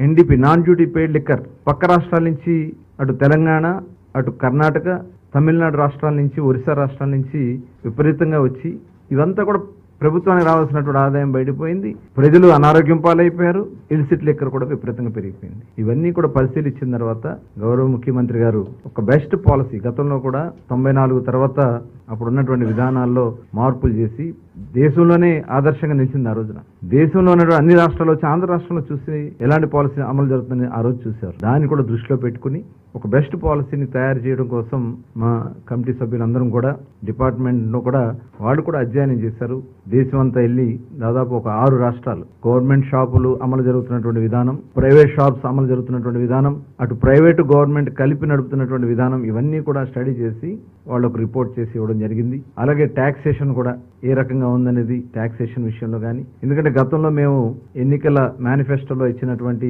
NDP non duty paid liquor పక్క రాష్ట్రాల నుంచి అటు తెలంగాణ, అటు కర్ణాటక, తమిళనాడు రాష్ట్రాల నుంచి, ఒరిస్సా రాష్ట్రాల నుంచి విపరీతంగా వచ్చి ఇవంతా కూడా ప్రభుత్వానికి రావాల్సినటువంటి ఆదాయం బయటపోయింది. ప్రజలు అనారోగ్యం పాలైపోయారు. ఇల్సిట్ లిక్కర్ కూడా విపరీతంగా పెరిగిపోయింది. ఇవన్నీ కూడా పరిశీలించిన తర్వాత గౌరవ ముఖ్యమంత్రి గారు ఒక బెస్ట్ పాలసీ, గతంలో కూడా 94 తర్వాత అప్పుడున్నటువంటి విధానాల్లో మార్పులు చేసి దేశంలోనే ఆదర్శంగా నిలిచింది. ఆ రోజున దేశంలో ఉన్నటువంటి అన్ని రాష్ట్రాలు వచ్చి ఆంధ్ర రాష్ట్రంలో చూసి ఎలాంటి పాలసీ అమలు జరుగుతుందని ఆ రోజు చూశారు. దాన్ని కూడా దృష్టిలో పెట్టుకుని ఒక బెస్ట్ పాలసీని తయారు చేయడం కోసం మా కమిటీ సభ్యులందరం కూడా డిపార్ట్మెంట్లో కూడా వాళ్ళు కూడా అధ్యయనం చేశారు. దేశం అంతా వెళ్ళి దాదాపు ఒక 6 రాష్ట్రాలు గవర్నమెంట్ షాపులు అమలు జరుగుతున్నటువంటి విధానం, ప్రైవేట్ షాప్స్ అమలు జరుగుతున్నటువంటి విధానం, అటు ప్రైవేటు గవర్నమెంట్ కలిపి నడుపుతున్నటువంటి విధానం, ఇవన్నీ కూడా స్టడీ చేసి వాళ్ళకు రిపోర్ట్ చేసి ఇవ్వడం జరిగింది. అలాగే ట్యాక్సేషన్ కూడా ఏ రకంగా ఉందనేది ట్యాక్సేషన్ విషయంలో కానీ, ఎందుకంటే గతంలో మేము ఎన్నికల మేనిఫెస్టోలో ఇచ్చినటువంటి